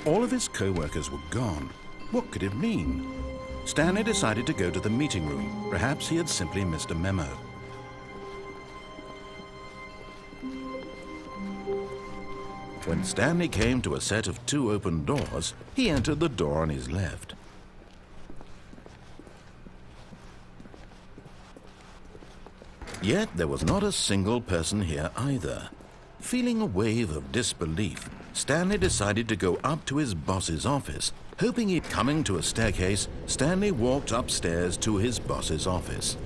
All of his co-workers were gone. What could it mean? Stanley decided to go to the meeting room. Perhaps he had simply missed a memo. When Stanley came to a set of 2 open doors, he entered the door on his left. Yet there was not a single person here either. Feeling a wave of disbelief, Stanley decided to go up to his boss's office. Hoping he'd coming to a staircase, Stanley walked upstairs to his boss's office.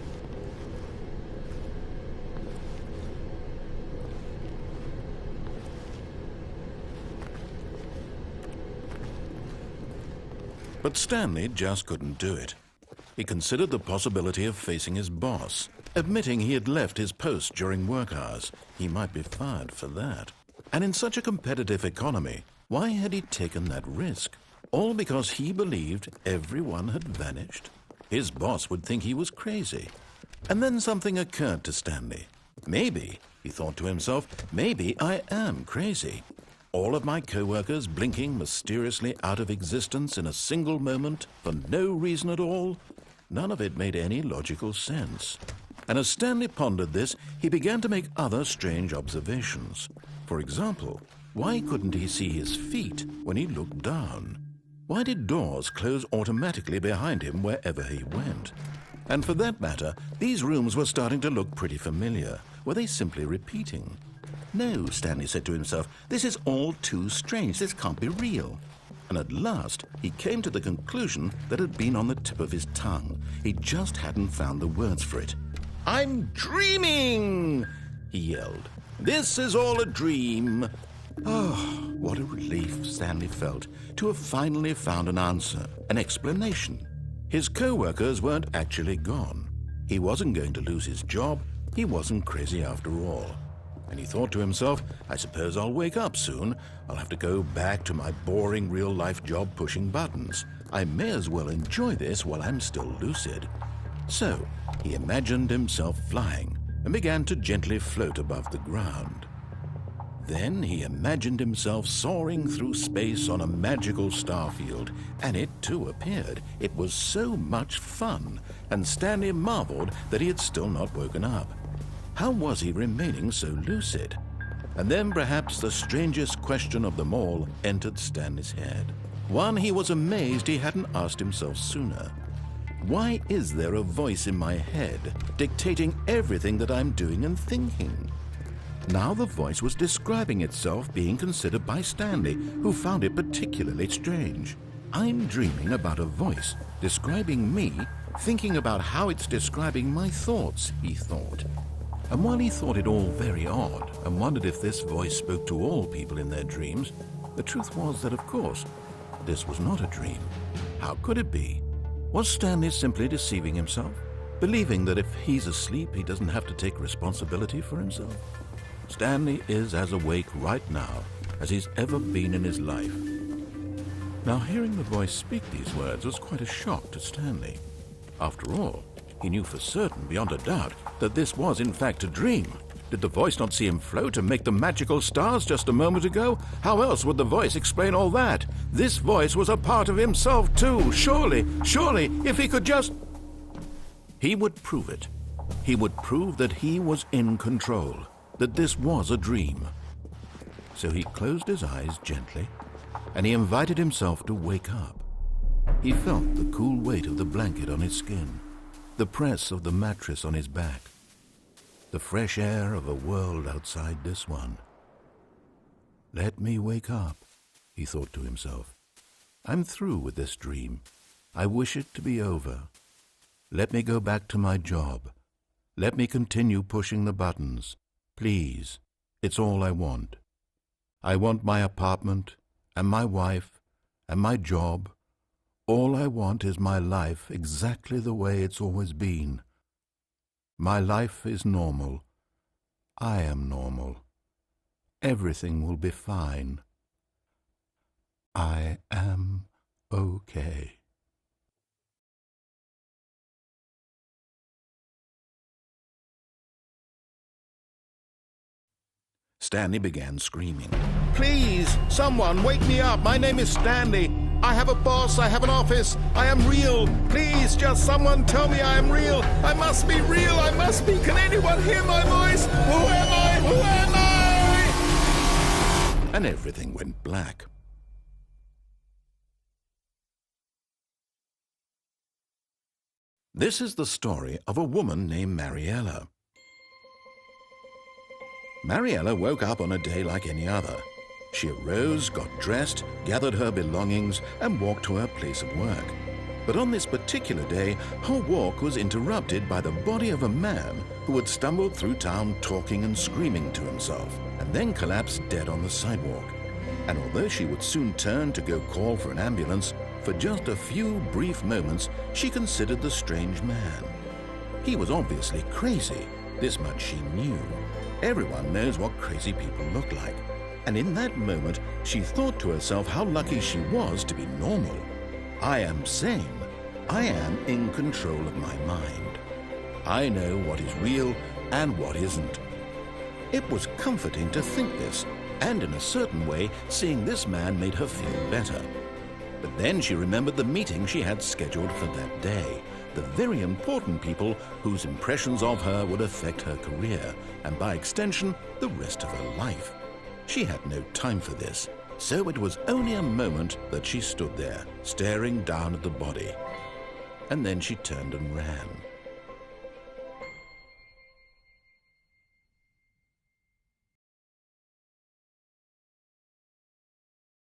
But Stanley just couldn't do it. He considered the possibility of facing his boss. Admitting he had left his post during work hours, he might be fired for that. And in such a competitive economy, why had he taken that risk? All because he believed everyone had vanished? His boss would think he was crazy. And then something occurred to Stanley. Maybe, he thought to himself, maybe I am crazy. All of my co-workers blinking mysteriously out of existence in a single moment for no reason at all? None of it made any logical sense. And as Stanley pondered this, he began to make other strange observations. For example, why couldn't he see his feet when he looked down? Why did doors close automatically behind him wherever he went? And for that matter, these rooms were starting to look pretty familiar. Were they simply repeating? No, Stanley said to himself, this is all too strange. This can't be real. And at last, he came to the conclusion that had been on the tip of his tongue. He just hadn't found the words for it. "I'm dreaming!" he yelled. "This is all a dream." Oh, what a relief Stanley felt to have finally found an answer, an explanation. His co-workers weren't actually gone. He wasn't going to lose his job. He wasn't crazy after all. And he thought to himself, I suppose I'll wake up soon. I'll have to go back to my boring real-life job pushing buttons. I may as well enjoy this while I'm still lucid. So he imagined himself flying and began to gently float above the ground. Then he imagined himself soaring through space on a magical starfield, and it too appeared. It was so much fun, and Stanley marveled that he had still not woken up. How was he remaining so lucid? And then perhaps the strangest question of them all entered Stanley's head. One he was amazed he hadn't asked himself sooner. Why is there a voice in my head dictating everything that I'm doing and thinking? Now the voice was describing itself being considered by Stanley, who found it particularly strange. I'm dreaming about a voice describing me, thinking about how it's describing my thoughts, he thought. And while he thought it all very odd and wondered if this voice spoke to all people in their dreams, the truth was that, of course, this was not a dream. How could it be? Was Stanley simply deceiving himself, believing that if he's asleep, he doesn't have to take responsibility for himself? Stanley is as awake right now as he's ever been in his life. Now, hearing the voice speak these words was quite a shock to Stanley. After all, he knew for certain, beyond a doubt, that this was in fact a dream. Did the voice not see him float and make the magical stars just a moment ago? How else would the voice explain all that? This voice was a part of himself too. Surely, if he could just... He would prove it. He would prove that he was in control, that this was a dream. So he closed his eyes gently, and he invited himself to wake up. He felt the cool weight of the blanket on his skin, the press of the mattress on his back, the fresh air of a world outside this one. Let me wake up, he thought to himself. I'm through with this dream. I wish it to be over. Let me go back to my job. Let me continue pushing the buttons. Please, it's all I want. I want my apartment and my wife and my job. All I want is my life exactly the way it's always been. My life is normal. I am normal. Everything will be fine. I am okay. Stanley began screaming. "Please, someone, wake me up. My name is Stanley. I have a boss. I have an office. I am real. Please, just someone tell me I am real. I must be real. I must be. Can anyone hear my voice? Who am I? Who am I?" And everything went black. This is the story of a woman named Mariella. Mariella woke up on a day like any other. She arose, got dressed, gathered her belongings, and walked to her place of work. But on this particular day, her walk was interrupted by the body of a man who had stumbled through town talking and screaming to himself, and then collapsed dead on the sidewalk. And although she would soon turn to go call for an ambulance, for just a few brief moments she considered the strange man. He was obviously crazy, this much she knew. Everyone knows what crazy people look like. And in that moment, she thought to herself how lucky she was to be normal. I am sane. I am in control of my mind. I know what is real and what isn't. It was comforting to think this, and in a certain way, seeing this man made her feel better. But then she remembered the meeting she had scheduled for that day, the very important people whose impressions of her would affect her career, and by extension, the rest of her life. She had no time for this, so it was only a moment that she stood there, staring down at the body. And then she turned and ran.